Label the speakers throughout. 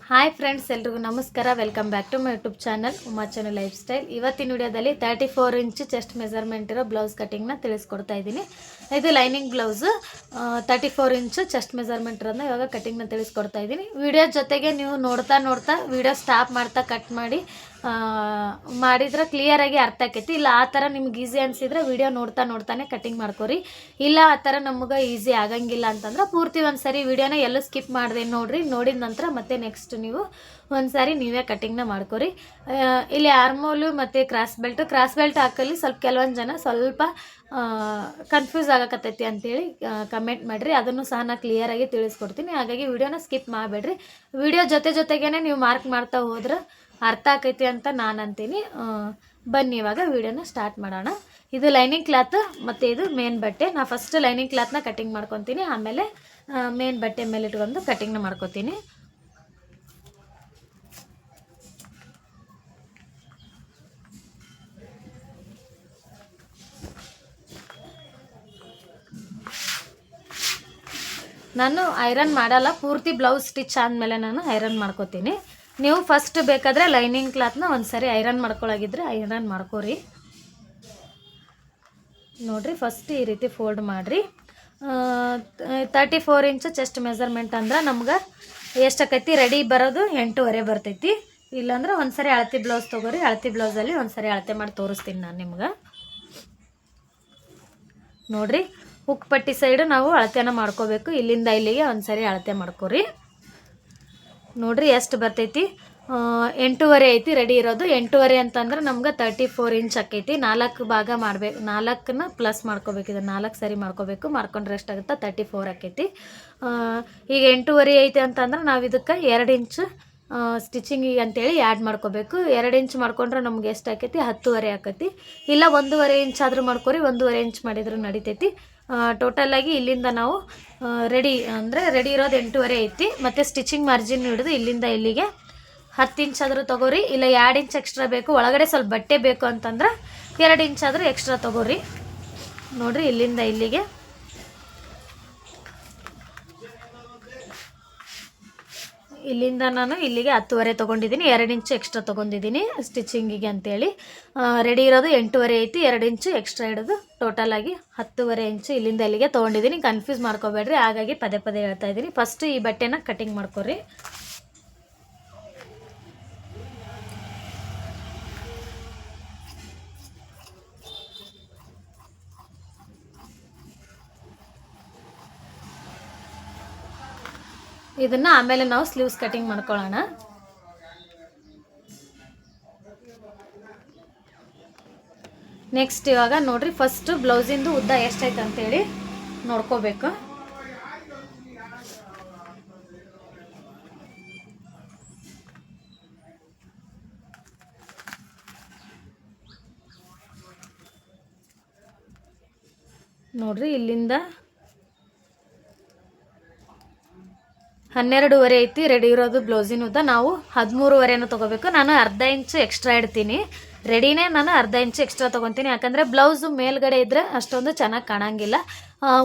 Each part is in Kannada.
Speaker 1: ಹಾಯ್ ಫ್ರೆಂಡ್ಸ್, ಎಲ್ರಿಗೂ ನಮಸ್ಕಾರ. Welcome back to my YouTube channel Uma channel lifestyle. ಇವತ್ತಿನ ವಿಡಿಯೋದಲ್ಲಿ 34 ಇಂಚ್ ಚೆಸ್ಟ್ ಮೆಜರ್ಮೆಂಟ್ ಇರೋ ಬ್ಲೌಸ್ ಕಟಿಂಗ್ನ ತಿಳಿಸ್ಕೊಡ್ತಾ ಇದ್ದೀನಿ. ಇದು lining blouse 34 inch chest measurement ಇರೋದನ್ನ ಇವಾಗ ಕಟಿಂಗ್ನ ತಿಳಿಸ್ಕೊಡ್ತಾ ಇದ್ದೀನಿ. ವಿಡಿಯೋ ಜೊತೆಗೆ ನೀವು ನೋಡ್ತಾ ವಿಡಿಯೋ ಸ್ಟಾಪ್ ಮಾಡ್ತಾ ಕಟ್ ಮಾಡಿದ್ರೆ ಕ್ಲಿಯರಾಗಿ ಅರ್ಥ ಆಕೈತಿ. ಇಲ್ಲ ಆ ಥರ ನಿಮ್ಗೆ ಈಸಿ ಅನಿಸಿದ್ರೆ ವಿಡಿಯೋ ನೋಡ್ತಾನೆ ಕಟಿಂಗ್ ಮಾಡ್ಕೊರಿ. ಇಲ್ಲ ಆ ಥರ ನಮ್ಗೆ ಈಸಿ ಆಗಂಗಿಲ್ಲ ಅಂತಂದ್ರೆ ಪೂರ್ತಿ ಒಂದು ಸರಿ ವಿಡಿಯೋನ ಎಲ್ಲೂ ಸ್ಕಿಪ್ ಮಾಡಿದೆ ನೋಡಿದ ನಂತರ ಮತ್ತೆ ನೆಕ್ಸ್ಟ್ ನೀವು ಒಂದು ಸಾರಿ ನೀವೇ ಕಟಿಂಗ್ನ ಮಾಡ್ಕೊರಿ. ಇಲ್ಲಿ ಆರ್ಮೋಲು ಮತ್ತು ಕ್ರಾಸ್ ಬೆಲ್ಟ್ ಹಾಕಲಿ ಕೆಲವೊಂದು ಜನ ಸ್ವಲ್ಪ ಕನ್ಫ್ಯೂಸ್ ಆಗಕತ್ತೈತಿ ಅಂತೇಳಿ ಕಮೆಂಟ್ ಮಾಡಿರಿ. ಅದನ್ನು ಸಹ ನಾನು ಕ್ಲಿಯರಾಗಿ ತಿಳಿಸ್ಕೊಡ್ತೀನಿ. ಹಾಗಾಗಿ ವಿಡಿಯೋನ ಸ್ಕಿಪ್ ಮಾಡಬೇಡ್ರಿ. ವಿಡಿಯೋ ಜೊತೆಗೇನೆ ನೀವು ಮಾರ್ಕ್ ಮಾಡ್ತಾ ಹೋದ್ರೆ ಅರ್ಥ ಆಕೈತಿ ಅಂತ ನಾನು ಅಂತೀನಿ. ಬನ್ನಿ ಇವಾಗ ವಿಡಿಯೋನ ಸ್ಟಾರ್ಟ್ ಮಾಡೋಣ. ಇದು ಲೈನಿಂಗ್ ಕ್ಲಾತ್ ಮತ್ತು ಇದು ಮೇನ್ ಬಟ್ಟೆ. ನಾನು ಫಸ್ಟ್ ಲೈನಿಂಗ್ ಕ್ಲಾತ್ನ ಕಟಿಂಗ್ ಮಾಡ್ಕೊತೀನಿ, ಆಮೇಲೆ ಮೇನ್ ಬಟ್ಟೆ ಮೇಲೆ ಇಟ್ಕೊಂಡು ಕಟಿಂಗ್ನ ಮಾಡ್ಕೊತೀನಿ. ನಾನು ಐರನ್ ಮಾಡಲ್ಲ, ಪೂರ್ತಿ ಬ್ಲೌಸ್ ಸ್ಟಿಚ್ ಆದಮೇಲೆ ನಾನು ಐರನ್ ಮಾಡ್ಕೋತೀನಿ. ನೀವು ಫಸ್ಟ್ ಬೇಕಾದರೆ ಲೈನಿಂಗ್ ಕ್ಲಾತ್ನ ಒಂದು ಸರಿ ಐರನ್ ಮಾಡ್ಕೊಳ್ಳೋಗಿದ್ರೆ ಐರನ್ ಮಾಡ್ಕೋರಿ. ನೋಡಿರಿ, ಫಸ್ಟ್ ಈ ರೀತಿ ಫೋಲ್ಡ್ ಮಾಡಿರಿ. 34 ಇಂಚ್ ಚೆಸ್ಟ್ ಮೆಜರ್ಮೆಂಟ್ ಅಂದ್ರೆ ನಮ್ಗೆ ಎಷ್ಟಾಕೈತಿ ರೆಡಿ ಬರೋದು 8.5 ಬರ್ತೈತಿ. ಇಲ್ಲಾಂದ್ರೆ ಒಂದು ಸರಿ ಅಳತೆ ಬ್ಲೌಸ್ ತೊಗೋರಿ. ಅಳತೆ ಬ್ಲೌಸಲ್ಲಿ ಒಂದು ಸರಿ ಅಳತೆ ಮಾಡಿ ತೋರಿಸ್ತೀನಿ ನಾನು ನಿಮ್ಗೆ. ನೋಡಿರಿ, ಹುಕ್ ಪಟ್ಟಿ ಸೈಡು ನಾವು ಅಳತೆನ ಮಾಡ್ಕೋಬೇಕು. ಇಲ್ಲಿಂದ ಇಲ್ಲಿಗೆ ಒಂದು ಸರಿ ಅಳತೆ ಮಾಡ್ಕೋರಿ. ನೋಡಿರಿ ಎಷ್ಟು ಬರ್ತೈತಿ. 8.5 ಐತಿ ರೆಡಿ ಇರೋದು. 8.5 ಅಂತಂದ್ರೆ ನಮ್ಗೆ 34 ಇಂಚ್ ಆಕೈತಿ. 4 ಭಾಗ ಮಾಡಬೇಕು, 4ನ ಪ್ಲಸ್ ಮಾಡ್ಕೋಬೇಕು. ಇದು 4 ಸರಿ ಮಾಡ್ಕೋಬೇಕು. ಮಾಡ್ಕೊಂಡ್ರೆ ಎಷ್ಟಾಗುತ್ತೆ 34 ಆಕೈತಿ. ಈಗ 8.5 ಐತಿ ಅಂತಂದ್ರೆ ನಾವು ಇದಕ್ಕೆ 2 ಇಂಚ್ ಸ್ಟಿಚಿಂಗಿಗೆ ಅಂತೇಳಿ ಆ್ಯಡ್ ಮಾಡ್ಕೋಬೇಕು. 2 ಇಂಚ್ ಮಾಡ್ಕೊಂಡ್ರೆ ನಮ್ಗೆ ಎಷ್ಟು ಆಕೈತಿ 10.5 ಆಕೈತಿ. ಇಲ್ಲ 1.5 ಇಂಚ್ ಆದರೂ ಮಾಡ್ಕೊರಿ. 1.5 ಇಂಚ್ ಮಾಡಿದ್ರು ನಡಿತೈತಿ. ಟೋಟಲಾಗಿ ಇಲ್ಲಿಂದ ನಾವು ರೆಡಿ ಇರೋದು 8.5 ಐತಿ. ಮತ್ತು ಸ್ಟಿಚಿಂಗ್ ಮಾರ್ಜಿನ್ ಹಿಡಿದು ಇಲ್ಲಿಂದ ಇಲ್ಲಿಗೆ 10 ಇಂಚ್ ಆದರೂ ತೊಗೋರಿ. ಇಲ್ಲ 2 ಇಂಚ್ ಎಕ್ಸ್ಟ್ರಾ ಬೇಕು, ಒಳಗಡೆ ಸ್ವಲ್ಪ ಬಟ್ಟೆ ಬೇಕು ಅಂತಂದ್ರೆ 2 ಇಂಚ್ ಆದರೂ ಎಕ್ಸ್ಟ್ರಾ ತೊಗೋರಿ. ನೋಡಿರಿ, ಇಲ್ಲಿಂದ ಇಲ್ಲಿಗೆ ನಾನು ಇಲ್ಲಿಗೆ 10.5 ತೊಗೊಂಡಿದ್ದೀನಿ. 2 ಇಂಚು ಎಕ್ಸ್ಟ್ರಾ ತೊಗೊಂಡಿದ್ದೀನಿ ಸ್ಟಿಚಿಂಗಿಗೆ ಅಂತೇಳಿ. ರೆಡಿ ಇರೋದು 8.5 ಐತಿ. 2 ಇಂಚು ಎಕ್ಸ್ಟ್ರಾ ಹಿಡಿದು ಟೋಟಲಾಗಿ 10.5 ಇಂಚು ಇಲ್ಲಿಂದ ಇಲ್ಲಿಗೆ ತೊಗೊಂಡಿದ್ದೀನಿ. ಕನ್ಫ್ಯೂಸ್ ಮಾಡ್ಕೋಬೇಡ್ರಿ, ಹಾಗಾಗಿ ಪದೇ ಹೇಳ್ತಾ ಇದ್ದೀನಿ. ಫಸ್ಟ್ ಈ ಬಟ್ಟೆನ ಕಟಿಂಗ್ ಮಾಡ್ಕೊರಿ. ಇದನ್ನು ಆಮೇಲೆ ನಾವು ಸ್ಲೀವ್ಸ್ ಕಟಿಂಗ್ ಮಾಡ್ಕೊಳ್ಳೋಣ. ನೆಕ್ಸ್ಟ್ ಇವಾಗ ನೋಡ್ರಿ, ಫಸ್ಟ್ ಬ್ಲೌಸಿಂದು ಉದ್ದ ಎಷ್ಟೈತೆ ಅಂತೇಳಿ ನೋಡ್ಕೋಬೇಕು. ನೋಡ್ರಿ, ಇಲ್ಲಿಂದ 12.5 ಐತಿ ರೆಡಿ ಇರೋದು ಬ್ಲೌಸಿನ ಉದ್ದ. ನಾವು 13.5 ತೊಗೋಬೇಕು. ನಾನು ಅರ್ಧ ಇಂಚು ಎಕ್ಸ್ಟ್ರಾ ಇಡ್ತೀನಿ. ರೆಡಿನೇ ನಾನು ಅರ್ಧ ಇಂಚು ಎಕ್ಸ್ಟ್ರಾ ತೊಗೊತೀನಿ. ಯಾಕಂದರೆ ಬ್ಲೌಸು ಮೇಲ್ಗಡೆ ಇದ್ದರೆ ಅಷ್ಟೊಂದು ಚೆನ್ನಾಗಿ ಕಾಣಂಗಿಲ್ಲ.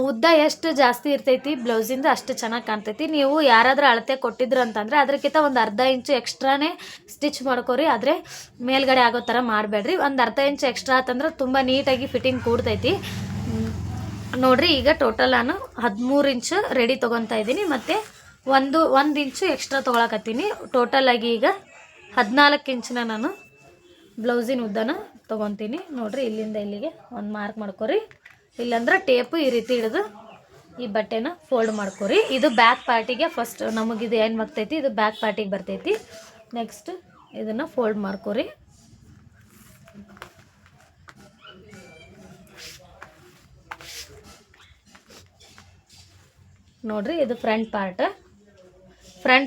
Speaker 1: ಉದ್ದ ಎಷ್ಟು ಜಾಸ್ತಿ ಇರ್ತೈತಿ ಬ್ಲೌಸಿಂದ ಅಷ್ಟು ಚೆನ್ನಾಗಿ ಕಾಣ್ತೈತಿ. ನೀವು ಯಾರಾದರೂ ಅಳತೆ ಕೊಟ್ಟಿದ್ರು ಅಂತಂದರೆ ಅದಕ್ಕಿಂತ ಒಂದು ಅರ್ಧ ಇಂಚು ಎಕ್ಸ್ಟ್ರಾನೇ ಸ್ಟಿಚ್ ಮಾಡ್ಕೊರಿ. ಆದರೆ ಮೇಲ್ಗಡೆ ಆಗೋ ಥರ ಮಾಡಬೇಡ್ರಿ. ಒಂದು ಅರ್ಧ ಇಂಚು ಎಕ್ಸ್ಟ್ರಾ ಅಂತಂದ್ರೆ ತುಂಬ ನೀಟಾಗಿ ಫಿಟ್ಟಿಂಗ್ ಕೂಡ್ತೈತಿ. ನೋಡಿರಿ, ಈಗ ಟೋಟಲ್ ನಾನು 13 ಇಂಚು ರೆಡಿ ತೊಗೊತಾ ಇದ್ದೀನಿ. ಮತ್ತು ಒಂದು ಇಂಚು ಎಕ್ಸ್ಟ್ರಾ ತೊಗೊಳಕತ್ತೀನಿ. ಟೋಟಲಾಗಿ ಈಗ 14 ಇಂಚಿನ ನಾನು ಬ್ಲೌಸಿನ ಉದ್ದನ ತೊಗೊತೀನಿ. ನೋಡಿರಿ, ಇಲ್ಲಿಂದ ಇಲ್ಲಿಗೆ ಒಂದು ಮಾರ್ಕ್ ಮಾಡ್ಕೊರಿ. ಇಲ್ಲಾಂದ್ರೆ ಟೇಪು ಈ ರೀತಿ ಹಿಡಿದು ಈ ಬಟ್ಟೆನ ಫೋಲ್ಡ್ ಮಾಡ್ಕೊರಿ. ಇದು ಬ್ಯಾಕ್ ಪಾರ್ಟಿಗೆ ಫಸ್ಟ್ ನಮಗಿದು ಏನು ಬರ್ತೈತಿ, ಇದು ಬ್ಯಾಕ್ ಪಾರ್ಟಿಗೆ ಬರ್ತೈತಿ. ನೆಕ್ಸ್ಟ್ ಇದನ್ನು ಫೋಲ್ಡ್ ಮಾಡ್ಕೊರಿ. ನೋಡಿರಿ, ಇದು ಫ್ರಂಟ್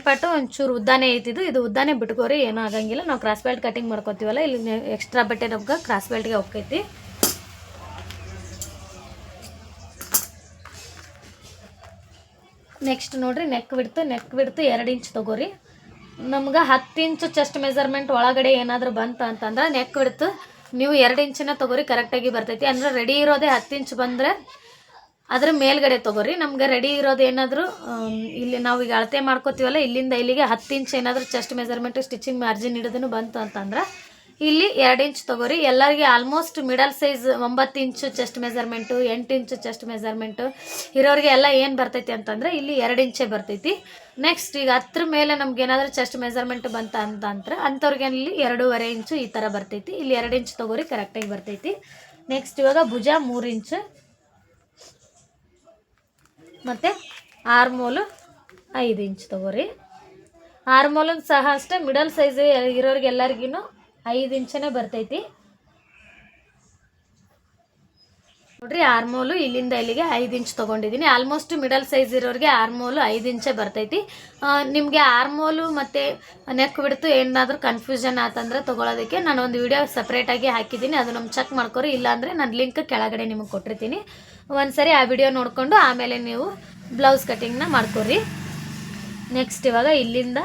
Speaker 1: ಪಾರ್ಟು ಒಂಚೂರು ಉದ್ದಾನೇ ಐತಿದ್ದು. ಇದು ಉದ್ದಾನೇ ಬಿಟ್ಕೋರಿ, ಏನೂ ಆಗಂಗಿಲ್ಲ. ನಾವು ಕ್ರಾಸ್ ಬೆಲ್ಟ್ ಕಟಿಂಗ್ ಮಾಡ್ಕೋತೀವಲ್ಲ, ಇಲ್ಲಿ ಎಕ್ಸ್ಟ್ರಾ ಬಟ್ಟೆ ನಮ್ಗೆ ಕ್ರಾಸ್ ಬೆಲ್ಟ್ಗೆ ಹೋಗ್ತೈತಿ. ನೆಕ್ಸ್ಟ್ ನೋಡಿರಿ, ನೆಕ್ ಬಿಡ್ತು 2 ಇಂಚ್ ತೊಗೋರಿ. ನಮ್ಗೆ 10 ಇಂಚು ಚೆಸ್ಟ್ ಮೆಜರ್ಮೆಂಟ್ ಒಳಗಡೆ ಏನಾದರೂ ಬಂತು ಅಂತಂದ್ರೆ ನೆಕ್ ಬಿಡ್ತು ನೀವು 2 ಇಂಚಿನ ತೊಗೋರಿ, ಕರೆಕ್ಟಾಗಿ ಬರ್ತೈತಿ. ಅಂದರೆ ರೆಡಿ ಇರೋದೇ 10 ಇಂಚ್ ಬಂದರೆ ಅದ್ರ ಮೇಲ್ಗಡೆ ತೊಗೋರಿ. ನಮ್ಗೆ ರೆಡಿ ಇರೋದು ಏನಾದರೂ ಇಲ್ಲಿ ನಾವು ಈಗ ಅಳತೆ ಮಾಡ್ಕೋತೀವಲ್ಲ, ಇಲ್ಲಿಂದ ಇಲ್ಲಿಗೆ 10 ಇಂಚ್ ಏನಾದರೂ ಚೆಸ್ಟ್ ಮೆಜರ್ಮೆಂಟು ಸ್ಟಿಚಿಂಗ್ ಮಾರ್ಜಿನ್ ಹಿಡಿದೂ ಬಂತು ಅಂತಂದ್ರೆ ಇಲ್ಲಿ 2 ಇಂಚ್ ತೊಗೋರಿ. ಎಲ್ಲರಿಗೆ ಆಲ್ಮೋಸ್ಟ್ ಮಿಡಲ್ ಸೈಜ್ 9 ಇಂಚು ಚೆಸ್ಟ್ ಮೆಜರ್ಮೆಂಟು, 8 ಇಂಚು ಚೆಸ್ಟ್ ಮೆಜರ್ಮೆಂಟು ಇರೋರಿಗೆ ಎಲ್ಲ ಏನು ಬರ್ತೈತಿ ಅಂತಂದರೆ ಇಲ್ಲಿ 2 ಇಂಚೇ ಬರ್ತೈತಿ. ನೆಕ್ಸ್ಟ್ ಈಗ 10 ಮೇಲೆ ನಮ್ಗೆ ಏನಾದರೂ ಚೆಸ್ಟ್ ಮೆಜರ್ಮೆಂಟ್ ಬಂತ ಅಂತಂದ್ರೆ ಅಂಥವ್ರಿಗೆ ಇಲ್ಲಿ 2.5 ಇಂಚು ಈ ಥರ ಬರ್ತೈತಿ. ಇಲ್ಲಿ 2 ಇಂಚ್ ತೊಗೋರಿ, ಕರೆಕ್ಟಾಗಿ ಬರ್ತೈತಿ. ನೆಕ್ಸ್ಟ್ ಇವಾಗ ಭುಜ 3 ಇಂಚು ಮತ್ತು ಆರ್ಮೋಲು 5 ಇಂಚ್ ತೊಗೋರಿ. ಆರ್ಮೋಲನ್ ಸಹ ಅಷ್ಟೇ ಮಿಡಲ್ ಸೈಜ್ ಇರೋರಿಗೆ ಎಲ್ಲರಿಗೂ 5 ಇಂಚನೇ ಬರ್ತೈತಿ ನೋಡ್ರಿ. ಆರ್ಮೋಲು ಇಲ್ಲಿಂದ ಇಲ್ಲಿಗೆ 5 ಇಂಚ್ ತೊಗೊಂಡಿದ್ದೀನಿ. ಆಲ್ಮೋಸ್ಟ್ ಮಿಡಲ್ ಸೈಜ್ ಇರೋರಿಗೆ ಆರ್ಮೋಲು 5 ಇಂಚೇ ಬರ್ತೈತಿ. ನಿಮಗೆ ಆರ್ಮೋಲು ಮತ್ತು ನೆಕ್ ಬಿಡ್ತು ಏನಾದರೂ ಕನ್ಫ್ಯೂಷನ್ ಆತಂದ್ರೆ ತೊಗೊಳೋದಕ್ಕೆ ನಾನು ಒಂದು ವಿಡಿಯೋ ಸಪ್ರೇಟಾಗಿ ಹಾಕಿದ್ದೀನಿ, ಅದು ನಮ್ಮ ಚೆಕ್ ಮಾಡ್ಕೊರಿ. ಇಲ್ಲಾಂದರೆ ನಾನು ಲಿಂಕ್ ಕೆಳಗಡೆ ನಿಮಗೆ ಕೊಟ್ಟಿರ್ತೀನಿ. ಒಂದ್ಸರಿ ಆ ವಿಡಿಯೋ ನೋಡಿಕೊಂಡು ಆಮೇಲೆ ನೀವು ಬ್ಲೌಸ್ ಕಟಿಂಗ್ನ ಮಾಡ್ಕೊರಿ. ನೆಕ್ಸ್ಟ್ ಇವಾಗ ಇಲ್ಲಿಂದ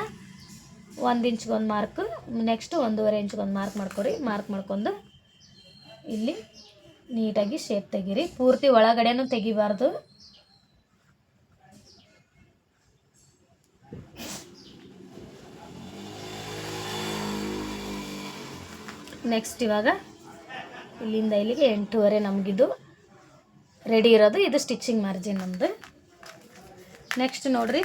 Speaker 1: 1 ಇಂಚ್ಗೆ ಒಂದು ಮಾರ್ಕ್, ನೆಕ್ಸ್ಟ್ 1.5 ಇಂಚ್ಗೆ ಒಂದು ಮಾರ್ಕ್ ಮಾಡ್ಕೊರಿ. ಮಾರ್ಕ್ ಮಾಡ್ಕೊಂಡು ಇಲ್ಲಿ ನೀಟಾಗಿ ಶೇಪ್ ತೆಗೀರಿ. ಪೂರ್ತಿ ಒಳಗಡೆನೂ ತೆಗಿಬಾರ್ದು. ನೆಕ್ಸ್ಟ್ ಇವಾಗ ಇಲ್ಲಿಂದ ಇಲ್ಲಿಗೆ 8.5 ನಮಗಿದು ರೆಡಿ ಇರೋದು. ಇದು ಸ್ಟಿಚಿಂಗ್ ಮಾರ್ಜಿನ್ ನಮ್ಮದು. ನೆಕ್ಸ್ಟ್ ನೋಡಿರಿ,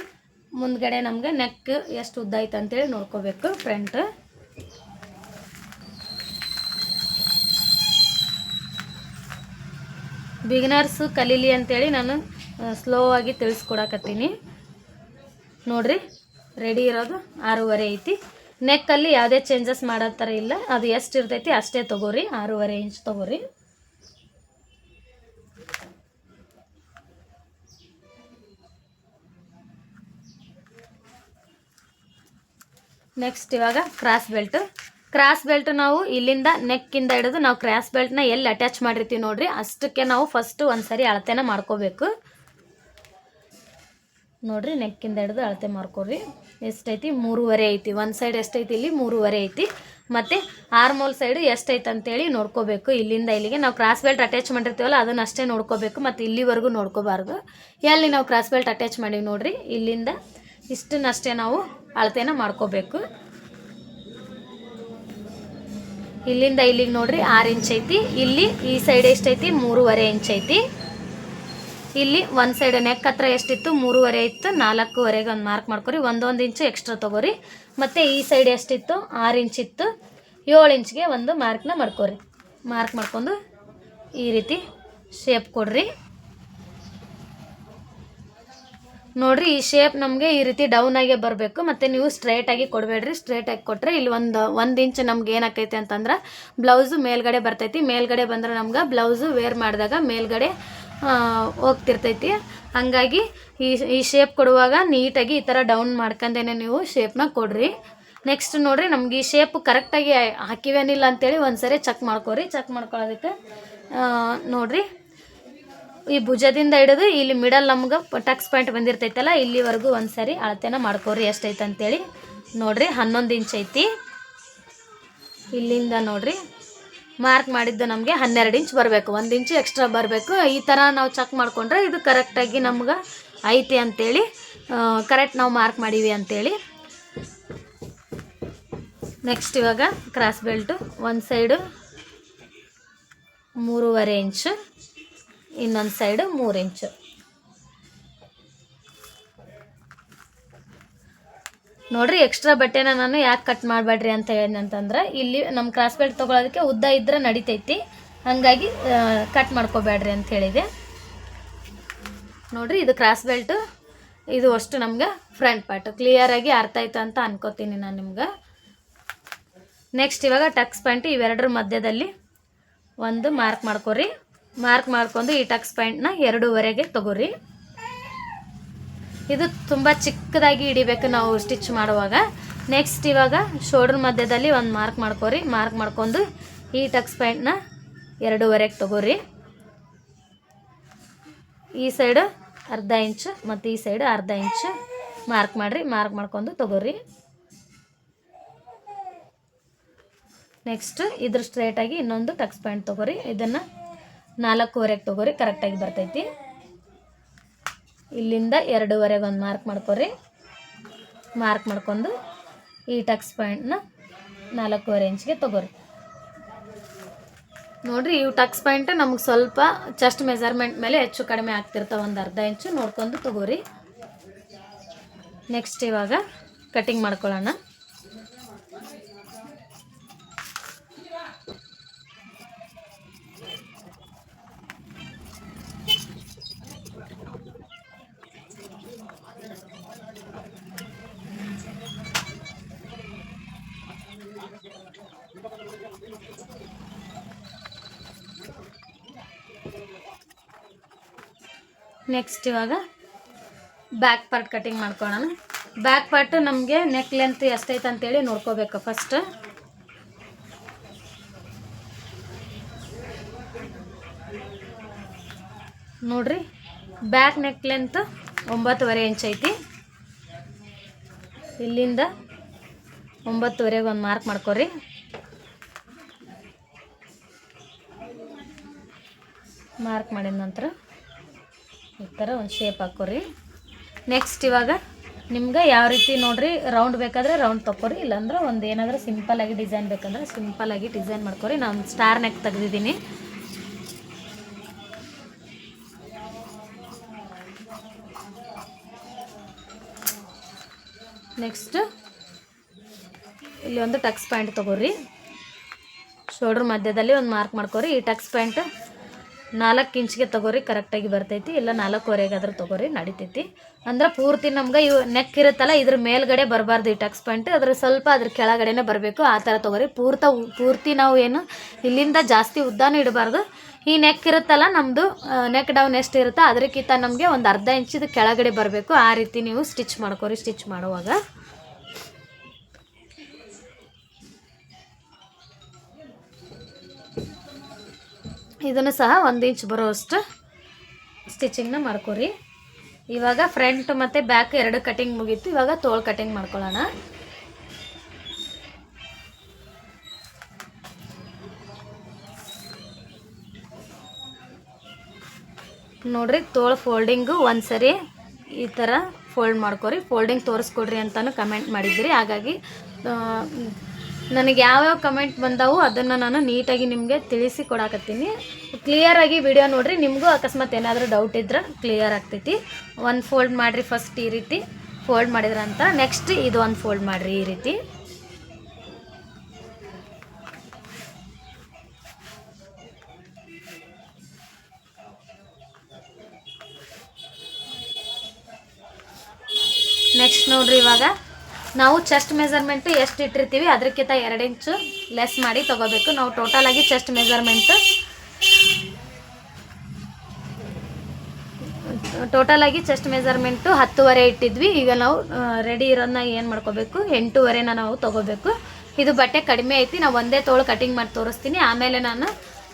Speaker 1: ಮುಂದ್ಗಡೆ ನಮಗೆ ನೆಕ್ ಎಷ್ಟು ಉದ್ದ ಐತೆ ಅಂತೇಳಿ ನೋಡ್ಕೋಬೇಕು. ಫ್ರಂಟ್ ಬಿಗಿನರ್ಸು ಕಲೀಲಿ ಅಂತೇಳಿ ನಾನು ಸ್ಲೋ ಆಗಿ ತಿಳಿಸ್ಕೊಡಕತ್ತೀನಿ ನೋಡಿರಿ. ರೆಡಿ ಇರೋದು 6.5 ಐತಿ. ನೆಕ್ಕಲ್ಲಿ ಯಾವುದೇ ಚೇಂಜಸ್ ಮಾಡೋ ಥರ ಇಲ್ಲ, ಅದು ಎಷ್ಟು ಇರ್ತೈತಿ ಅಷ್ಟೇ ತೊಗೋರಿ. 6.5 ಇಂಚ್ ತೊಗೋರಿ. ನೆಕ್ಸ್ಟ್ ಇವಾಗ ಕ್ರಾಸ್ ಬೆಲ್ಟ್ ನಾವು ಇಲ್ಲಿಂದ ನೆಕ್ಕಿಂದ ಹಿಡಿದು ನಾವು ಕ್ರಾಸ್ ಬೆಲ್ಟ್ನ ಎಲ್ಲಿ ಅಟ್ಯಾಚ್ ಮಾಡಿರ್ತೀವಿ ನೋಡಿರಿ, ಅಷ್ಟಕ್ಕೆ ನಾವು ಫಸ್ಟು ಒಂದು ಸರಿ ಅಳತೆನ ಮಾಡ್ಕೋಬೇಕು ನೋಡಿರಿ. ನೆಕ್ಕಿಂದ ಹಿಡಿದು ಅಳತೆ ಮಾಡ್ಕೊರಿ. ಎಷ್ಟೈತಿ? 3.5 ಐತಿ. ಒಂದು ಸೈಡ್ ಎಷ್ಟೈತಿ? ಇಲ್ಲಿ 3.5 ಐತಿ. ಮತ್ತು ಆರ್ಮೋಲ್ ಸೈಡು ಎಷ್ಟೈತೆ ಅಂತೇಳಿ ನೋಡ್ಕೋಬೇಕು. ಇಲ್ಲಿಂದ ಇಲ್ಲಿಗೆ ನಾವು ಕ್ರಾಸ್ ಬೆಲ್ಟ್ ಅಟ್ಯಾಚ್ ಮಾಡಿರ್ತೀವಲ್ಲ ಅದನ್ನು ಅಷ್ಟೇ ನೋಡ್ಕೋಬೇಕು, ಮತ್ತು ಇಲ್ಲಿವರೆಗೂ ನೋಡ್ಕೋಬಾರ್ದು. ಎಲ್ಲಿ ನಾವು ಕ್ರಾಸ್ ಬೆಲ್ಟ್ ಅಟ್ಯಾಚ್ ಮಾಡೀವಿ ನೋಡಿರಿ, ಇಲ್ಲಿಂದ ಇಷ್ಟನ್ನಷ್ಟೇ ನಾವು ಅಳತೆನ ಮಾಡ್ಕೋಬೇಕು. ಇಲ್ಲಿಂದ ಇಲ್ಲಿಗೆ ನೋಡಿರಿ 6 ಇಂಚ್ ಐತಿ. ಇಲ್ಲಿ ಈ ಸೈಡ್ ಎಷ್ಟೈತಿ? 3.5 ಇಂಚ್ ಐತಿ. ಇಲ್ಲಿ ಒಂದು ಸೈಡ್ ನೆಕ್ ಹತ್ರ ಎಷ್ಟಿತ್ತು? 3.5 ಇತ್ತು. 4.5ಗೆ ಒಂದು ಮಾರ್ಕ್ ಮಾಡ್ಕೊರಿ. 1 ಇಂಚು ಎಕ್ಸ್ಟ್ರಾ ತೊಗೋರಿ. ಮತ್ತು ಈ ಸೈಡ್ ಎಷ್ಟಿತ್ತು? 6 ಇಂಚ್ ಇತ್ತು. 7 ಇಂಚ್ಗೆ ಒಂದು ಮಾರ್ಕ್ನ ಮಾಡ್ಕೊರಿ. ಮಾರ್ಕ್ ಮಾಡ್ಕೊಂಡು ಈ ರೀತಿ ಶೇಪ್ ಕೊಡ್ರಿ ನೋಡಿರಿ. ಈ ಶೇಪ್ ನಮಗೆ ಈ ರೀತಿ ಡೌನ್ ಆಗೇ ಬರಬೇಕು, ಮತ್ತು ನೀವು ಸ್ಟ್ರೈಟಾಗಿ ಕೊಡಬೇಡ್ರಿ. ಸ್ಟ್ರೈಟಾಗಿ ಕೊಟ್ಟರೆ ಇಲ್ಲಿ ಒಂದು ಇಂಚ್ ನಮ್ಗೆ ಏನಾಕೈತೆ ಅಂತಂದ್ರೆ ಬ್ಲೌಸು ಮೇಲ್ಗಡೆ ಬರ್ತೈತಿ. ಮೇಲ್ಗಡೆ ಬಂದ್ರೆ ನಮ್ಗೆ ಬ್ಲೌಸು ವೇರ್ ಮಾಡಿದಾಗ ಮೇಲ್ಗಡೆ ಹೋಗ್ತಿರ್ತೈತಿ. ಹಾಗಾಗಿ ಈ ಶೇಪ್ ಕೊಡುವಾಗ ನೀಟಾಗಿ ಈ ಥರ ಡೌನ್ ಮಾಡ್ಕೊಂಡೇನೆ ನೀವು ಶೇಪ್ನ ಕೊಡ್ರಿ. ನೆಕ್ಸ್ಟ್ ನೋಡಿರಿ, ನಮ್ಗೆ ಈ ಶೇಪ್ ಕರೆಕ್ಟಾಗಿ ಹಾಕಿವೇನಿಲ್ಲ ಅಂತೇಳಿ ಒಂದು ಸರಿ ಚೆಕ್ ಮಾಡ್ಕೊರಿ. ಚೆಕ್ ಮಾಡ್ಕೊಳ್ಳೋದಕ್ಕೆ ನೋಡಿರಿ, ಈ ಭುಜದಿಂದ ಹಿಡಿದು ಇಲ್ಲಿ ಮಿಡಲ್ ನಮ್ಗೆ ಟಕ್ಸ್ ಪಾಯಿಂಟ್ ಬಂದಿರ್ತೈತಲ್ಲ, ಇಲ್ಲಿವರೆಗೂ ಒಂದು ಸರಿ ಅಳತೆನ ಮಾಡ್ಕೊರಿ ಎಷ್ಟೈತೆ ಅಂತೇಳಿ ನೋಡಿರಿ. 11 ಇಂಚ್ ಐತಿ. ಇಲ್ಲಿಂದ ನೋಡಿರಿ ಮಾರ್ಕ್ ಮಾಡಿದ್ದು ನಮಗೆ 12 ಇಂಚ್ ಬರಬೇಕು. 1 ಇಂಚು ಎಕ್ಸ್ಟ್ರಾ ಬರಬೇಕು. ಈ ಥರ ನಾವು ಚೆಕ್ ಮಾಡಿಕೊಂಡ್ರೆ ಇದು ಕರೆಕ್ಟಾಗಿ ನಮ್ಗೆ ಐತಿ ಅಂತೇಳಿ, ಕರೆಕ್ಟ್ ನಾವು ಮಾರ್ಕ್ ಮಾಡೀವಿ ಅಂತೇಳಿ. ನೆಕ್ಸ್ಟ್ ಇವಾಗ ಕ್ರಾಸ್ ಬೆಲ್ಟು ಒಂದು ಸೈಡು 3.5 ಇಂಚು, ಇನ್ನೊಂದು ಸೈಡು 3 ಇಂಚು. ನೋಡಿರಿ, ಎಕ್ಸ್ಟ್ರಾ ಬಟ್ಟೆನ ನಾನು ಯಾಕೆ ಕಟ್ ಮಾಡಬೇಡ್ರಿ ಅಂತ ಏನಂತಂದ್ರೆ, ಇಲ್ಲಿ ನಮ್ಮ ಕ್ರಾಸ್ ಬೆಲ್ಟ್ ತೊಗೊಳೋದಕ್ಕೆ ಉದ್ದ ಇದ್ದರೆ ನಡಿತೈತಿ, ಹಾಗಾಗಿ ಕಟ್ ಮಾಡ್ಕೋಬೇಡ್ರಿ ಅಂತ ಹೇಳಿದೆ ನೋಡಿರಿ. ಇದು ಕ್ರಾಸ್ ಬೆಲ್ಟು, ಇದು ಅಷ್ಟು ನಮ್ಗೆ ಫ್ರಂಟ್ ಪಾರ್ಟು ಕ್ಲಿಯರಾಗಿ ಅರ್ಥ ಆಯ್ತು ಅಂತ ಅನ್ಕೋತೀನಿ ನಾನು ನಿಮ್ಗೆ. ನೆಕ್ಸ್ಟ್ ಇವಾಗ ಟಕ್ಸ್ ಪಾಯಿಂಟ್ ಇವೆರಡರ ಮಧ್ಯದಲ್ಲಿ ಒಂದು ಮಾರ್ಕ್ ಮಾಡ್ಕೊರಿ. ಮಾರ್ಕ್ ಮಾಡ್ಕೊಂಡು ಈ ಟಕ್ಸ್ ಪಾಯಿಂಟ್ನ 2.5ಗೆ ತೊಗೋರಿ. ಇದು ತುಂಬ ಚಿಕ್ಕದಾಗಿ ಹಿಡಿಬೇಕು ನಾವು ಸ್ಟಿಚ್ ಮಾಡುವಾಗ. ನೆಕ್ಸ್ಟ್ ಇವಾಗ ಶೋಲ್ಡ್ರ್ ಮಧ್ಯದಲ್ಲಿ ಒಂದು ಮಾರ್ಕ್ ಮಾಡ್ಕೊರಿ. ಮಾರ್ಕ್ ಮಾಡ್ಕೊಂಡು ಈ ಟಕ್ಸ್ ಪಾಯಿಂಟ್ನ 2.5ಗೆ ತೊಗೋರಿ. ಈ ಸೈಡು 1/2 ಇಂಚು ಮತ್ತು ಈ ಸೈಡು 1/2 ಇಂಚು ಮಾರ್ಕ್ ಮಾಡಿರಿ. ಮಾರ್ಕ್ ಮಾಡ್ಕೊಂಡು ತೊಗೋರಿ. ನೆಕ್ಸ್ಟ್ ಇದ್ರ ಸ್ಟ್ರೈಟಾಗಿ ಇನ್ನೊಂದು ಟಕ್ಸ್ ಪಾಯಿಂಟ್ ತೊಗೋರಿ. ಇದನ್ನು 4.5ಗೆ ತೊಗೋರಿ, ಕರೆಕ್ಟಾಗಿ ಬರ್ತೈತಿ. ಇಲ್ಲಿಂದ 2.5 ಒಂದು ಮಾರ್ಕ್ ಮಾಡ್ಕೊರಿ. ಮಾರ್ಕ್ ಮಾಡ್ಕೊಂಡು ಈ ಟಕ್ಸ್ ಪಾಯಿಂಟ್ನ 4.5 ಇಂಚ್ಗೆ ತೊಗೊರಿ. ನೋಡಿರಿ, ಇವು ಟಕ್ಸ್ ಪಾಯಿಂಟ್ ನಮಗೆ ಸ್ವಲ್ಪ ಚೆಸ್ಟ್ ಮೆಜರ್ಮೆಂಟ್ ಮೇಲೆ ಹೆಚ್ಚು ಕಡಿಮೆ ಆಗ್ತಿರ್ತಾವೆ. ಒಂದು ಅರ್ಧ ಇಂಚು ನೋಡ್ಕೊಂಡು ತೊಗೋರಿ. ನೆಕ್ಸ್ಟ್ ಇವಾಗ ಕಟಿಂಗ್ ಮಾಡ್ಕೊಳ್ಳೋಣ. ನೆಕ್ಸ್ಟ್ ಇವಾಗ ಬ್ಯಾಕ್ ಪಾರ್ಟ್ ಕಟಿಂಗ್ ಮಾಡ್ಕೊಳ್ಳೋಣ. ಬ್ಯಾಕ್ ಪಾರ್ಟ್ ನಮಗೆ ನೆಕ್ ಲೆಂತ್ ಎಷ್ಟೈತೆ ಅಂತೇಳಿ ನೋಡ್ಕೋಬೇಕು ಫಸ್ಟ್. ನೋಡ್ರಿ, ಬ್ಯಾಕ್ ನೆಕ್ ಲೆಂತ್ 9.5 ಇಂಚ್ ಐತಿ. ಇಲ್ಲಿಂದ 9.5 ಒಂದು ಮಾರ್ಕ್ ಮಾಡ್ಕೊರಿ. ಮಾರ್ಕ್ ಮಾಡಿದ ನಂತರ ಈ ಥರ ಒಂದು ಶೇಪ್ ಹಾಕೋರಿ. ನೆಕ್ಸ್ಟ್ ಇವಾಗ ನಿಮ್ಗೆ ಯಾವ ರೀತಿ ನೋಡ್ರಿ, ರೌಂಡ್ ಬೇಕಾದರೆ ರೌಂಡ್ ತೊಗೊರಿ, ಇಲ್ಲಾಂದ್ರೆ ಒಂದು ಏನಾದರೂ ಸಿಂಪಲ್ಲಾಗಿ ಡಿಸೈನ್ ಬೇಕಂದ್ರೆ ಸಿಂಪಲ್ಲಾಗಿ ಡಿಸೈನ್ ಮಾಡ್ಕೊರಿ. ನಾನು ಸ್ಟಾರ್ ನೆಕ್ ತೆಗೆದಿದ್ದೀನಿ. ನೆಕ್ಸ್ಟ್ ಇಲ್ಲಿ ಒಂದು ಟಕ್ಸ್ ಪಾಯಿಂಟ್ ತೊಗೊರಿ. ಶೋಲ್ಡ್ರ್ ಮಧ್ಯದಲ್ಲಿ ಒಂದು ಮಾರ್ಕ್ ಮಾಡ್ಕೊರಿ. ಈ ಟಕ್ಸ್ ಪಾಯಿಂಟ್ 4 ಇಂಚ್ಗೆ ತೊಗೋರಿ, ಕರೆಕ್ಟಾಗಿ ಬರ್ತೈತಿ. ಇಲ್ಲ 4.25 ತೊಗೋರಿ, ನಡಿತೈತಿ. ಅಂದ್ರೆ ಪೂರ್ತಿ ನಮ್ಗೆ ಇವು ನೆಕ್ ಇರುತ್ತಲ್ಲ, ಇದ್ರ ಮೇಲ್ಗಡೆ ಬರಬಾರ್ದು ಈ ಟಕ್ಸ್ ಪಾಯಿಂಟ್, ಅದ್ರ ಸ್ವಲ್ಪ ಅದ್ರ ಕೆಳಗಡೆನೇ ಬರಬೇಕು. ಆ ಥರ ತೊಗೋರಿ. ಪೂರ್ತಿ ನಾವು ಏನು ಇಲ್ಲಿಂದ ಜಾಸ್ತಿ ಉದ್ದಾನೂ ಇಡಬಾರ್ದು. ಈ ನೆಕ್ ಇರುತ್ತಲ್ಲ ನಮ್ಮದು, ನೆಕ್ ಡೌನ್ ಎಷ್ಟು ಇರುತ್ತೋ ಅದಕ್ಕಿಂತ ನಮಗೆ ಒಂದು ಅರ್ಧ ಇಂಚಿದ ಕೆಳಗಡೆ ಬರಬೇಕು. ಆ ರೀತಿ ನೀವು ಸ್ಟಿಚ್ ಮಾಡ್ಕೊರಿ. ಸ್ಟಿಚ್ ಮಾಡುವಾಗ ಇದನ್ನು ಸಹ 1 ಇಂಚ್ ಬರೋಷ್ಟು ಸ್ಟಿಚಿಂಗ್ನ ಮಾಡ್ಕೊರಿ. ಇವಾಗ ಫ್ರಂಟ್ ಮತ್ತು ಬ್ಯಾಕ್ 2 ಕಟಿಂಗ್ ಮುಗೀತು. ಇವಾಗ ತೋಳು ಕಟಿಂಗ್ ಮಾಡ್ಕೊಳ್ಳೋಣ. ನೋಡ್ರಿ, ತೋಳು ಫೋಲ್ಡಿಂಗು ಒಂದ್ಸರಿ ಈ ಥರ ಫೋಲ್ಡ್ ಮಾಡ್ಕೊರಿ. ಫೋಲ್ಡಿಂಗ್ ತೋರಿಸ್ಕೊಡ್ರಿ ಅಂತಲೂ ಕಮೆಂಟ್ ಮಾಡಿದ್ದೀರಿ. ಹಾಗಾಗಿ ನನಗೆ ಯಾವ್ಯಾವ ಕಮೆಂಟ್ ಬಂದವು ಅದನ್ನು ನಾನು ನೀಟಾಗಿ ನಿಮಗೆ ತಿಳಿಸಿ ಕೊಡಾಕತ್ತೀನಿ. ಕ್ಲಿಯರಾಗಿ ವಿಡಿಯೋ ನೋಡಿರಿ. ನಿಮಗೂ ಅಕಸ್ಮಾತ್ ಏನಾದರೂ ಡೌಟ್ ಇದ್ರೆ ಕ್ಲಿಯರ್ ಆಗ್ತೈತಿ. ಒಂದು ಫೋಲ್ಡ್ ಮಾಡಿರಿ ಫಸ್ಟ್, ಈ ರೀತಿ ಫೋಲ್ಡ್ ಮಾಡಿದ್ರ ಅಂತ. ನೆಕ್ಸ್ಟ್ ಇದು ಒಂದು ಫೋಲ್ಡ್ ಮಾಡಿರಿ ಈ ರೀತಿ. ನೆಕ್ಸ್ಟ್ ನೋಡ್ರಿ, ಇವಾಗ ನಾವು ಚೆಸ್ಟ್ ಮೆಜರ್ಮೆಂಟ್ ಎಷ್ಟು ಇಟ್ಟಿರ್ತೀವಿ ಅದಕ್ಕಿಂತ 2 ಇಂಚು ಲೆಸ್ ಮಾಡಿ ತೊಗೋಬೇಕು. ನಾವು ಟೋಟಲಾಗಿ ಚೆಸ್ಟ್ ಮೆಜರ್ಮೆಂಟ್ 10.5 ಇಟ್ಟಿದ್ವಿ. ಈಗ ನಾವು ರೆಡಿ ಇರೋದನ್ನ ಏನು ಮಾಡ್ಕೋಬೇಕು, 8.5 ನಾವು ತೊಗೋಬೇಕು. ಇದು ಬಟ್ಟೆ ಕಡಿಮೆ ಐತಿ. ನಾವು ಒಂದೇ ತೋಳು ಕಟಿಂಗ್ ಮಾಡಿ ತೋರಿಸ್ತೀನಿ. ಆಮೇಲೆ ನಾನು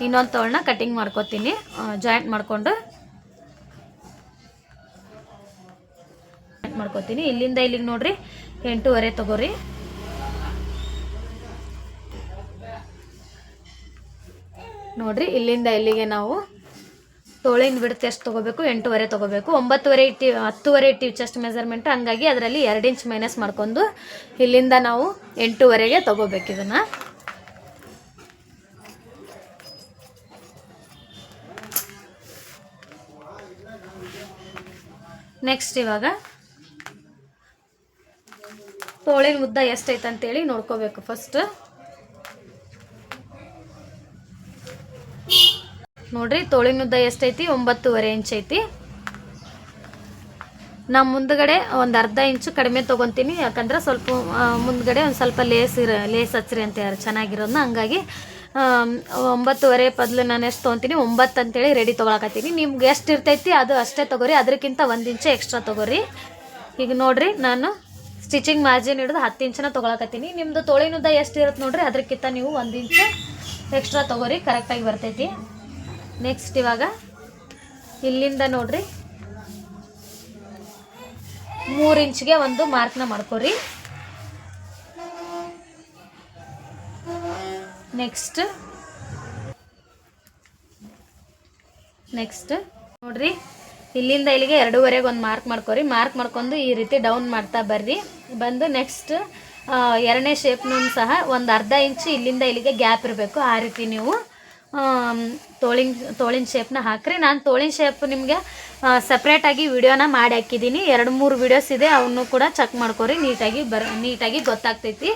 Speaker 1: ಇನ್ನೊಂದು ತೋಳನ್ನ ಕಟಿಂಗ್ ಮಾಡ್ಕೋತೀನಿ, ಜಾಯಿಂಟ್ ಮಾಡ್ಕೊಂಡು ಮಾಡ್ಕೋತೀನಿ. ಇಲ್ಲಿಂದ ಇಲ್ಲಿಗೆ ನೋಡ್ರಿ 8.5 ತೊಗೋರಿ. ನೋಡ್ರಿ, ಇಲ್ಲಿಂದ ಇಲ್ಲಿಗೆ ನಾವು ತೋಳಿನ ಬಿಡ್ತು ಎಷ್ಟು ತೊಗೋಬೇಕು, 8.5 ತೊಗೋಬೇಕು. 9.5 ಇಟ್ಟಿವಿ, 10.5 ಇಟ್ಟಿವಿ ಚೆಸ್ಟ್ ಮೆಜರ್ಮೆಂಟ್. ಹಂಗಾಗಿ ಅದರಲ್ಲಿ 2 ಇಂಚ್ ಮೈನಸ್ ಮಾಡ್ಕೊಂಡು ಇಲ್ಲಿಂದ ನಾವು 8.5ಗೆ ತೊಗೋಬೇಕು ಇದನ್ನು. ನೆಕ್ಸ್ಟ್ ಇವಾಗ ತೋಳಿನ ಉದ್ದ ಎಷ್ಟೈತೆ ಅಂತೇಳಿ ನೋಡ್ಕೋಬೇಕು ಫಸ್ಟ್. ನೋಡ್ರಿ, ತೋಳಿನ ಉದ್ದ ಎಷ್ಟೈತಿ, 9.5 ಇಂಚ್ ಐತಿ. ನಾ ಮುಂದ್ಗಡೆ ಒಂದು ಅರ್ಧ ಇಂಚು ಕಡಿಮೆ ತೊಗೊತೀನಿ. ಯಾಕಂದ್ರೆ ಸ್ವಲ್ಪ ಮುಂದ್ಗಡೆ ಒಂದು ಸ್ವಲ್ಪ ಲೇಸ್ ಹಚ್ಚ್ರಿ ಅಂತ ಯಾರು ಚೆನ್ನಾಗಿರೋದನ್ನ. ಹಂಗಾಗಿ 9.5 ಬದಲು ನಾನು ಎಷ್ಟು ತೊಗೊತೀನಿ, 9 ಅಂತೇಳಿ ರೆಡಿ ತೊಗೊಳಕತ್ತೀನಿ. ನಿಮ್ಗೆ ಎಷ್ಟು ಇರ್ತೈತಿ ಅದು ಅಷ್ಟೇ ತೊಗೋರಿ. ಅದಕ್ಕಿಂತ 1 ಇಂಚು ಎಕ್ಸ್ಟ್ರಾ ತೊಗೋರಿ. ಈಗ ನೋಡ್ರಿ, ನಾನು ಸ್ಟಿಚಿಂಗ್ ಮಾರ್ಜಿನ್ ಹಿಡಿದು 10 ಇಂಚನ್ನ ತೊಗೊಳಕತ್ತೀನಿ. ನಿಮ್ಮದು ತೋಳಿನ ಉದ್ದ ಎಷ್ಟು ಇರುತ್ತೆ ನೋಡ್ರಿ, ಅದಕ್ಕಿಂತ ನೀವು 1 ಇಂಚು ಎಕ್ಸ್ಟ್ರಾ ತೊಗೋರಿ, ಕರೆಕ್ಟಾಗಿ ಬರ್ತೈತಿ. ನೆಕ್ಸ್ಟ್ ಇವಾಗ ಇಲ್ಲಿಂದ ನೋಡ್ರಿ 3 ಇಂಚ್ಗೆ ಒಂದು ಮಾರ್ಕ್ನ ಮಾಡ್ಕೊರಿ. ನೆಕ್ಸ್ಟ್ ನೋಡ್ರಿ, ಇಲ್ಲಿಂದ ಇಲ್ಲಿಗೆ 2.5 ಒಂದು ಮಾರ್ಕ್ ಮಾಡ್ಕೊರಿ. ಮಾರ್ಕ್ ಮಾಡ್ಕೊಂಡು ಈ ರೀತಿ ಡೌನ್ ಮಾಡ್ತಾ ಬರ್ರಿ. ಬಂದು ನೆಕ್ಸ್ಟ್ ಎರಡನೇ ಶೇಪ್ನೂ ಸಹ ಒಂದು ಅರ್ಧ ಇಂಚು ಇಲ್ಲಿಂದ ಇಲ್ಲಿಗೆ ಗ್ಯಾಪ್ ಇರಬೇಕು. ಆ ರೀತಿ ನೀವು ತೋಳಿನ ಶೇಪ್ನ ಹಾಕ್ರಿ. ನಾನು ತೋಳಿನ ಶೇಪ್ ನಿಮಗೆ ಸಪ್ರೇಟಾಗಿ ವಿಡಿಯೋನ ಮಾಡಿ ಹಾಕಿದ್ದೀನಿ. 2-3 ವಿಡಿಯೋಸ್ ಇದೆ, ಅವನ್ನೂ ಕೂಡ ಚೆಕ್ ಮಾಡ್ಕೊರಿ. ನೀಟಾಗಿ ಗೊತ್ತಾಗ್ತೈತಿ.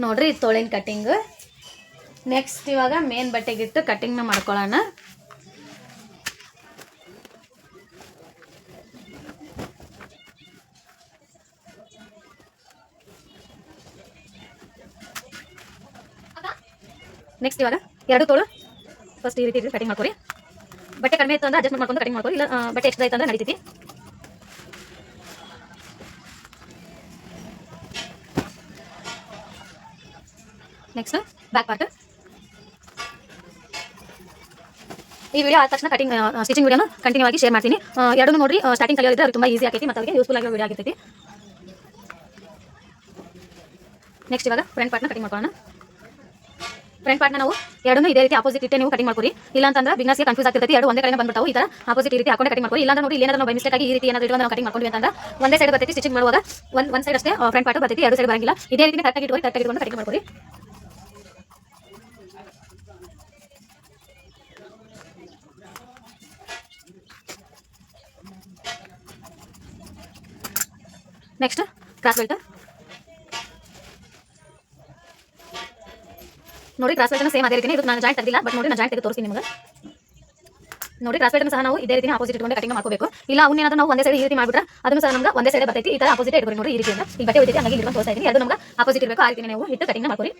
Speaker 1: ನೋಡ್ರಿ ತೋಳಿನ ಕಟ್ಟಿಂಗ್. ನೆಕ್ಸ್ಟ್ ಇವಾಗ ಮೇನ್ ಬಟ್ಟೆಗಿಟ್ಟು ಕಟ್ಟಿಂಗ್ನ ಮಾಡ್ಕೊಳ್ಳೋಣ. ನೆಕ್ಸ್ಟ್ ಇವಾಗ 2 ತೋಳು ಫಸ್ಟ್ ಈ ರೀತಿ ಕಟಿಂಗ್ ಮಾಡ್ಕೊರಿ. ಬಟ್ಟೆ ಕಡಿಮೆ ಇತ್ತು ಅಂದ್ರೆ ಅಡ್ಜಸ್ಟ್ಮೆಂಟ್ ಮಾಡ್ಕೊಂಡು ಕಟಿಂಗ್ ಮಾಡ್ಕೊರಿ. ಇಲ್ಲ ಬಟ್ಟೆ ಎಕ್ಸ್ಟ್ರಾ ಇತ್ತು ಅಂದ್ರೆ ನಡೀತೈತಿ. Next back part. ಈ ವಿಡಿಯೋ ಆದ ತಕ್ಷಣ ಕಟಿಂಗ್ ಸ್ಟಿಚಿಂಗ್ ವಿಡಿಯೋನ ಕಂಟಿನ್ಯೂ ಆಗಿ ಶೇರ್ ಮಾಡ್ತೀನಿ. ಎರಡೂ ನೋಡ್ರಿ. ಸ್ಟಾರ್ಟಿಂಗ್ ಕಲಿಯೋದ್ರೆ ಅದು ತುಂಬ ಈಸಿ ಆಗೈತಿ ಮತ್ತು ಅವರಿಗೆ ಯೂಸ್ಫುಲ್ ಆಗಿರೋ ವಿಡಿಯೋ ಆಗಿರ್ತೈತಿ. ನೆಕ್ಸ್ಟ್ ಇವಾಗ ಫ್ರಂಟ್ ಪಾರ್ಟ್ನ ಕಟಿಂಗ್ ಮಾಡ್ಕೊಳ್ಳೋಣ. ಫ್ರಂಟ್ ಪಾರ್ಟ್ನ ನಾವು ಎರಡನ್ನೂ ಇದೇ ರೀತಿ ಆಪೋಸಿಟ್ ಇಟ್ಟೆ ನೀವು ಕಟಿಂಗ್ ಮಾಡ್ಕೊರಿ. ಇಲ್ಲ ಅಂತಂದ್ರೆ ಬಿಗ್ನರ್ಸ್ಗೆ ಕನ್ಫ್ಯೂಸ್ ಆಗ್ತಿರ್ತೈತಿ. ಎರಡು ಒಂದೇ ಕಡೆ ಬಂದ್ಬಿಡ್ತಾವೆ. ಈ ಥರ ಆಪೋಸಿಟ್ ಈ ರೀತಿ ಹಾಕೊಂಡೆ ಕಟಿಂಗ್ ಮಾಡ್ಕೊರಿ. ಇಲ್ಲ ಅಂದ್ರೆ ನೋಡಿ ಇಲ್ಲಿ ಏನಾದರೂ ಬೈ ಮಿಸ್ಟೇಕ್ ಆಗಿ ಈ ರೀತಿ ಏನಾದರೂ ಇಟ್ಕೊಂಡು ನಾವು ಕಟಿಂಗ್ ಮಾಡ್ಕೊಂಡ್ವಿ ಅಂತಂದ್ರೆ ಒಂದೇ ಸೈಡ್ ಬರ್ತೈತಿ. ಸ್ಟಿಚಿಂಗ್ ಮಾಡುವಾಗ ಒಂದು ಸೈಡ್ ಅಷ್ಟೇ ಫ್ರಂಟ್ ಪಾರ್ಟ್ ಬರ್ತೈತಿ, ಎರಡು ಸೈಡ್ ಬರಂಗಿಲ್ಲ. ಇದೇ ರೀತಿ ಕರೆಕ್ಟಾಗಿ ಇಟ್ಕೊಂಡು ಕಟಿಂಗ್ ಮಾಡ್ಕೊರಿ. ನೆಕ್ಸ್ಟ್ ಕ್ರಾಸ್ ಬೆಲ್ಟ್ ನೋಡಿ. ಕ್ರಾಸ್ ಬೆಲ್ಟ್ ಸೇಮ್ ಅದೇ ರೀತಿ. ಇದು ನಾನು ಜಾಯಿಂಟ್ ತೆಗೆದಿಲ್ಲ, ಬಟ್ ನೋಡಿ ನಾನು ಜಾಯಿಂಟ್ ತೆಗೆದು ತೋರಿಸ್ತೀನಿ ನಿಮಗೆ. ನೋಡಿ ಕ್ರಾಸ್ ಬೆಲ್ಟ್ ಸಹ ನಾವು ಇದೇ ರೀತಿ ಆಪೋಸಿಟ್ ಇಟ್ಕೊಂಡು ಕಟಿಂಗ್ ಮಾಡ್ಕೋಬೇಕು. ಇಲ್ಲ ಅವನ್ನೇನಾದ್ರೂ ನಾವು ಒಂದೇ ಸೈಡ್ ಈ ರೀತಿ ಮಾಡಿಬಿಟ್ರೆ ಅದನ್ನು ಸಹ ನಮ್ಗೆ ಒಂದೇ ಸೈಡ್ ಬರ್ತೈತಿ. ಈ ಥರ ಆಪೋಸಿಟ್ ಇಟ್ಕೊಂಡು ನೋಡಿ ಈ ರೀತಿ ಅಂತ ಈ ಬಟ್ಟೆ ಹೋಗ್ತೈತಿ. ಹಾಗಾಗಿ ಇಟ್ಕೊಂಡು ತೋರಿಸ್ತಾ ಇದ್ದೀನಿ. ಅದು ನಮ್ಗೆ ಆಪೋಸಿಟ್ ಇರಬೇಕು. ಆ ರೀತಿ ನೀವು ಇಟ್ಟು ಕಟಿಂಗ್ ಮಾಡ್ಕೊರಿ.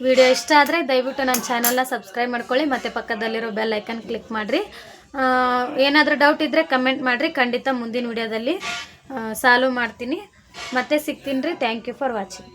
Speaker 1: ವಿಡಿಯೋ ಇಷ್ಟ ಆದರೆ ದಯವಿಟ್ಟು ನನ್ನ ಚಾನಲ್ನ ಸಬ್ಸ್ಕ್ರೈಬ್ ಮಾಡ್ಕೊಳ್ಳಿ ಮತ್ತು ಪಕ್ಕದಲ್ಲಿರೋ ಬೆಲ್ ಐಕನ್ ಕ್ಲಿಕ್ ಮಾಡಿರಿ. ಏನಾದರೂ ಡೌಟ್ ಇದ್ದರೆ ಕಮೆಂಟ್ ಮಾಡಿರಿ. ಖಂಡಿತ ಮುಂದಿನ ವಿಡಿಯೋದಲ್ಲಿ ಸಾಲ್ವ್ ಮಾಡ್ತೀನಿ. ಮತ್ತೆ ಸಿಗ್ತೀನಿ ರೀ. Thank you for watching.